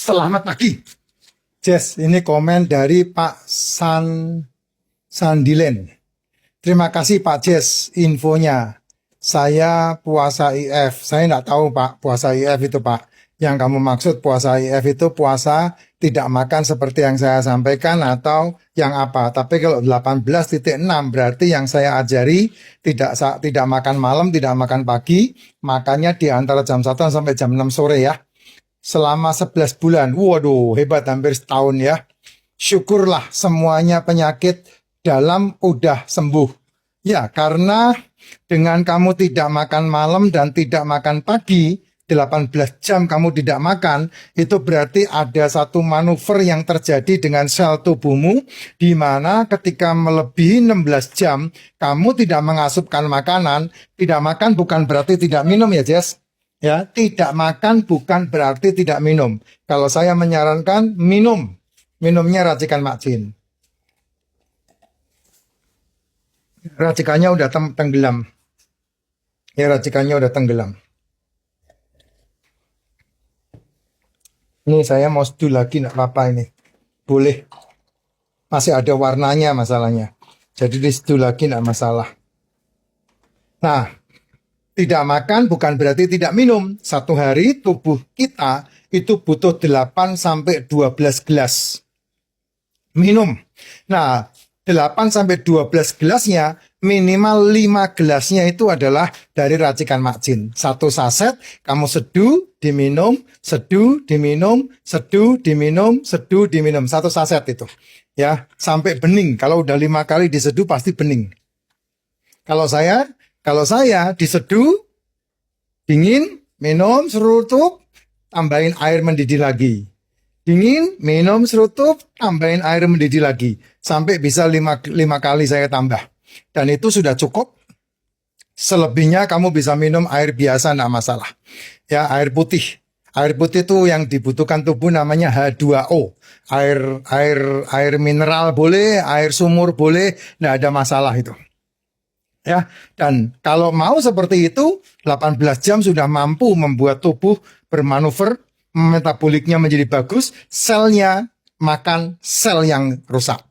Selamat pagi. Jess, ini komen dari Pak Sandilen. Terima kasih Pak Jess, infonya. Saya puasa IF. Saya nggak tahu Pak, puasa IF itu Pak. Yang kamu maksud puasa IF itu puasa tidak makan seperti yang saya sampaikan atau yang apa. Tapi kalau 18.6 berarti yang saya ajari tidak makan malam, tidak makan pagi. Makannya di antara jam 1 sampai jam 6 sore ya. Selama 11 bulan. Waduh, hebat, hampir setahun ya. Syukurlah semuanya penyakit dalam udah sembuh. Ya, karena dengan kamu tidak makan malam dan tidak makan pagi, 18 jam kamu tidak makan, itu berarti ada satu manuver yang terjadi dengan sel tubuhmu, di mana ketika melebihi 16 jam, kamu tidak mengasupkan makanan. Tidak makan bukan berarti tidak minum ya, Jess. Ya, tidak makan bukan berarti tidak minum. Kalau saya menyarankan minum, minumnya racikan Mak Jin. Racikannya udah tenggelam. Ya, racikannya udah tenggelam. Ini saya mau seduh lagi, nggak apa-apa ini. Boleh. Masih ada warnanya masalahnya. Jadi diseduh lagi nggak masalah. Nah, tidak makan bukan berarti tidak minum. Satu hari tubuh kita itu butuh 8 sampai 12 gelas minum. Nah, 8 sampai 12 gelasnya minimal 5 gelasnya itu adalah dari racikan Mak Jin. Satu saset kamu seduh, diminum, seduh, diminum, seduh, diminum, seduh, diminum. Satu saset itu. Ya, sampai bening. Kalau udah 5 kali diseduh pasti bening. Kalau saya diseduh, dingin, minum, serutup, tambahin air mendidih lagi. Dingin, minum, serutup, tambahin air mendidih lagi. Sampai bisa 5 kali saya tambah. Dan itu sudah cukup. Selebihnya kamu bisa minum air biasa, enggak masalah. Ya, air putih. Air putih itu yang dibutuhkan tubuh namanya H2O. Air mineral boleh, air sumur boleh, enggak ada masalah itu. Ya, dan kalau mau seperti itu, 18 jam sudah mampu membuat tubuh bermanuver, metaboliknya menjadi bagus, selnya makan sel yang rusak.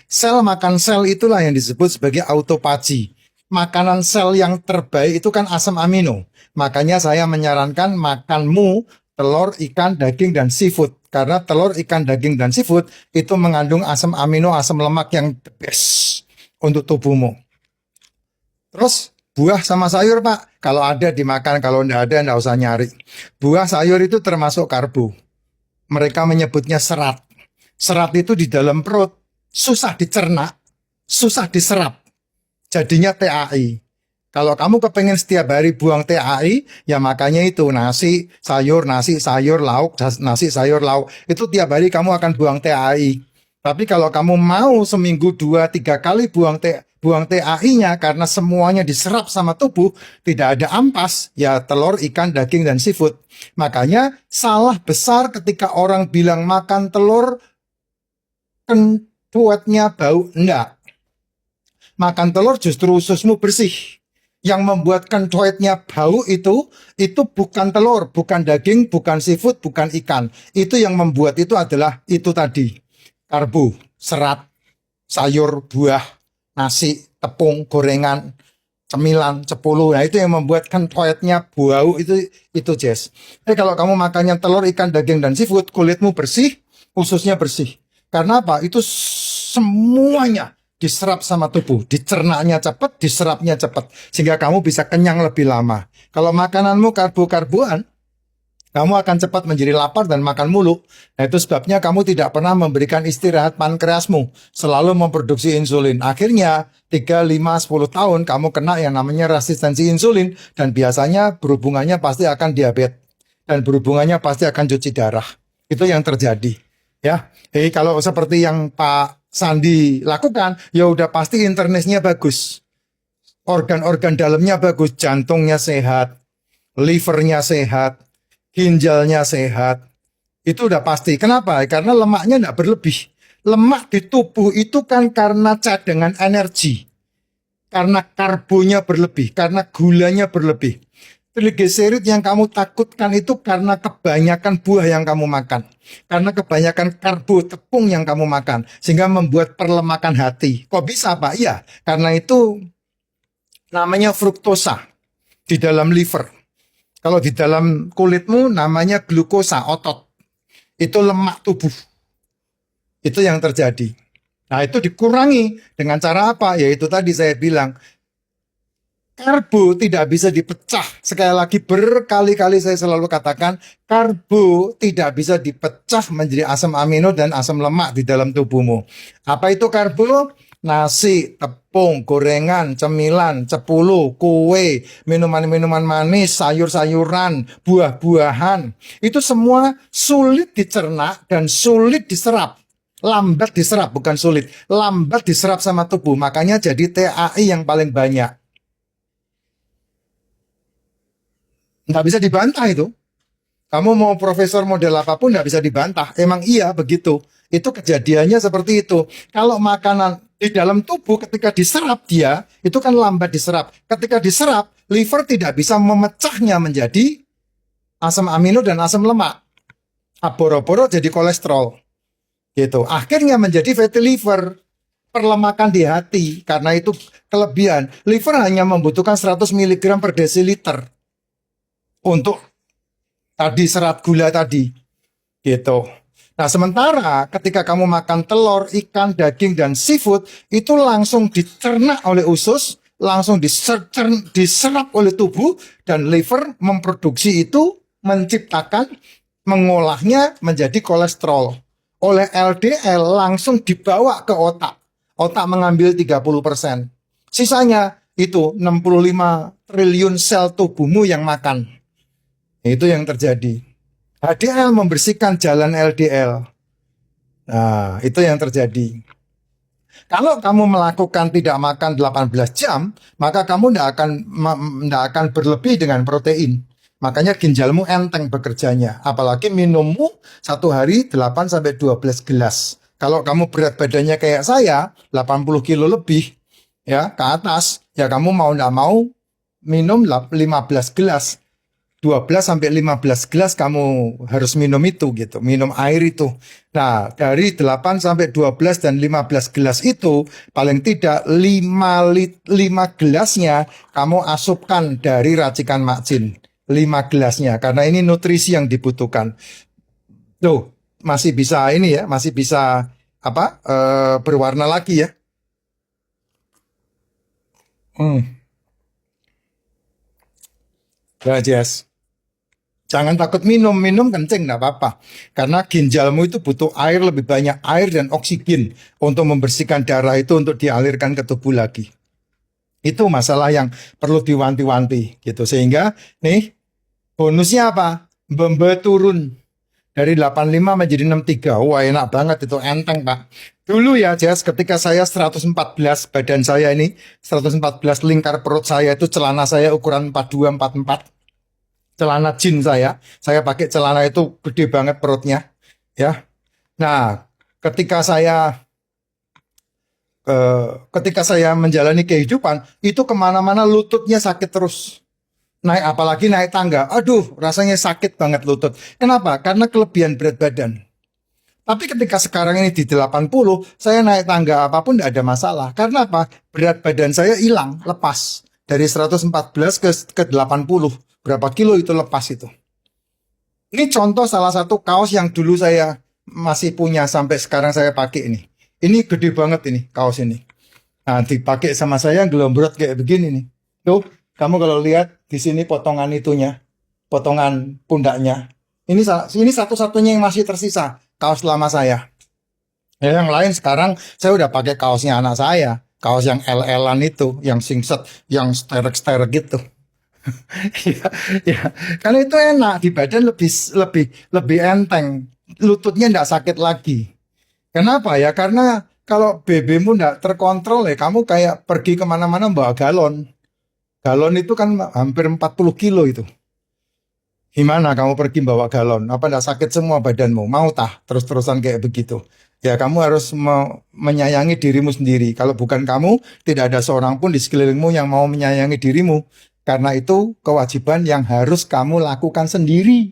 Sel makan sel itulah yang disebut sebagai autophagy. Makanan sel yang terbaik itu kan asam amino. Makanya saya menyarankan makanmu telur, ikan, daging, dan seafood. Karena telur, ikan, daging, dan seafood itu mengandung asam amino, asam lemak yang the best untuk tubuhmu. Terus buah sama sayur Pak, kalau ada dimakan, kalau tidak ada tidak usah nyari. Buah sayur itu termasuk karbo. Mereka menyebutnya serat. Serat itu di dalam perut, susah dicerna, susah diserap. Jadinya TAI. Kalau kamu kepengen setiap hari buang TAI, ya makanya itu nasi, sayur, lauk, nasi, sayur, lauk. Itu tiap hari kamu akan buang TAI. Tapi kalau kamu mau seminggu 2-3 kali buang TAI-nya karena semuanya diserap sama tubuh, tidak ada ampas, ya telur, ikan, daging, dan seafood. Makanya salah besar ketika orang bilang makan telur kentutnya bau. Enggak. Makan telur justru ususmu bersih. Yang membuat kentutnya bau itu bukan telur, bukan daging, bukan seafood, bukan ikan. Itu yang membuat itu adalah itu tadi. Karbo, serat, sayur, buah, nasi, tepung, gorengan, cemilan, cepulu. Nah, itu yang membuat kentutnya bau itu Jess. Tapi kalau kamu makannya telur, ikan, daging, dan seafood, kulitmu bersih, ususnya bersih. Karena apa? Itu semuanya diserap sama tubuh, dicernanya cepat, diserapnya cepat, sehingga kamu bisa kenyang lebih lama. Kalau makananmu karbo-karboan, kamu akan cepat menjadi lapar dan makan mulu. Nah, itu sebabnya kamu tidak pernah memberikan istirahat pankreasmu. Selalu memproduksi insulin. Akhirnya 3, 5, 10 tahun kamu kena yang namanya resistensi insulin. Dan biasanya berhubungannya pasti akan diabetes. Dan berhubungannya pasti akan cuci darah. Itu yang terjadi. Ya, jadi kalau seperti yang Pak Sandi lakukan, ya udah pasti internetnya bagus. Organ-organ dalamnya bagus. Jantungnya sehat. Livernya sehat. Ginjalnya sehat, itu udah pasti. Kenapa? Karena lemaknya tidak berlebih. Lemak di tubuh itu kan karena cadangan energi, karena karbonya berlebih, karena gulanya berlebih. Trigliserid yang kamu takutkan itu karena kebanyakan buah yang kamu makan. Karena kebanyakan karbo tepung yang kamu makan. Sehingga membuat perlemakan hati. Kok bisa Pak? Iya, karena itu namanya fruktosa di dalam liver. Kalau di dalam kulitmu namanya glukosa, otot. Itu lemak tubuh. Itu yang terjadi. Nah itu dikurangi dengan cara apa? Yaitu tadi saya bilang, karbo tidak bisa dipecah. Sekali lagi berkali-kali saya selalu katakan, karbo tidak bisa dipecah menjadi asam amino dan asam lemak di dalam tubuhmu. Apa itu karbo? Nasi, tepung, gorengan, cemilan, cepulu, kue, minuman-minuman manis, sayur-sayuran, buah-buahan. Itu semua sulit dicerna dan sulit diserap. Lambat diserap, bukan sulit. Lambat diserap sama tubuh. Makanya jadi TAI yang paling banyak. Nggak bisa dibantah itu. Kamu mau profesor model apapun nggak bisa dibantah. Emang iya begitu. Itu kejadiannya seperti itu. Kalau makanan di dalam tubuh ketika diserap dia, itu kan lambat diserap. Ketika diserap, liver tidak bisa memecahnya menjadi asam amino dan asam lemak. Boro-boro jadi kolesterol. Gitu. Akhirnya menjadi fatty liver, perlemakan di hati. Karena itu kelebihan. Liver hanya membutuhkan 100 mg per desiliter untuk tadi serat gula tadi. Gitu. Nah, sementara ketika kamu makan telur, ikan, daging, dan seafood, itu langsung dicerna oleh usus, langsung diserap oleh tubuh, dan liver memproduksi itu, menciptakan, mengolahnya menjadi kolesterol. Oleh LDL langsung dibawa ke otak. Otak mengambil 30%. Sisanya itu 65 triliun sel tubuhmu yang makan. Itu yang terjadi. HDL membersihkan jalan LDL. Nah, itu yang terjadi. Kalau kamu melakukan tidak makan 18 jam, maka kamu tidak akan berlebih dengan protein. Makanya ginjalmu enteng bekerjanya. Apalagi minummu satu hari 8-12 gelas. Kalau kamu berat badannya kayak saya, 80 kilo lebih, ya ke atas, ya kamu mau tidak mau minum 15 gelas. 12-15 gelas kamu harus minum itu gitu, minum air itu. Nah, dari 8-12 dan 15 gelas itu, paling tidak 5 gelasnya kamu asupkan dari racikan Makjin. 5 gelasnya, karena ini nutrisi yang dibutuhkan. Tuh, masih bisa ini ya, masih bisa berwarna lagi ya. Ya, Jess. Jangan takut minum kencing, enggak apa-apa. Karena ginjalmu itu butuh air, lebih banyak air dan oksigen untuk membersihkan darah itu untuk dialirkan ke tubuh lagi. Itu masalah yang perlu diwanti-wanti gitu. Sehingga nih bonusnya apa? Bembe turun dari 85 menjadi 63. Wah, enak banget itu, enteng Pak. Dulu ya Jess, ketika saya 114 badan saya ini, 114 lingkar perut saya itu, celana saya ukuran 42 44. Celana jeans saya pakai celana itu gede banget perutnya, ya. Nah, ketika saya menjalani kehidupan itu kemana-mana lututnya sakit terus. Apalagi naik tangga, aduh rasanya sakit banget lutut. Kenapa? Karena kelebihan berat badan. Tapi ketika sekarang ini di 80, saya naik tangga apapun tidak ada masalah. Karena apa? Berat badan saya hilang, lepas. Dari 114 ke 80. Berapa kilo itu lepas itu. Ini contoh salah satu kaos yang dulu saya masih punya sampai sekarang saya pakai ini. Ini gede banget ini kaos ini. Nah, dipakai sama saya gelombrot kayak begini nih. Tuh, kamu kalau lihat di sini potongan itunya, potongan pundaknya. Ini satu-satunya yang masih tersisa kaos lama saya. Ya, yang lain sekarang saya udah pakai kaosnya anak saya, kaos yang L-Lan itu, yang singset, yang sterek-sterek gitu. Ya, ya, karena itu enak di badan, lebih enteng, lututnya tidak sakit lagi. Kenapa ya? Karena kalau BB-mu tidak terkontrol ya, kamu kayak pergi kemana-mana bawa galon. Galon itu kan hampir 40 kilo itu. Gimana kamu pergi bawa galon? Apa tidak sakit semua badanmu? Mau tah terus-terusan kayak begitu? Ya kamu harus menyayangi dirimu sendiri. Kalau bukan kamu, tidak ada seorang pun di sekelilingmu yang mau menyayangi dirimu. Karena itu kewajiban yang harus kamu lakukan sendiri.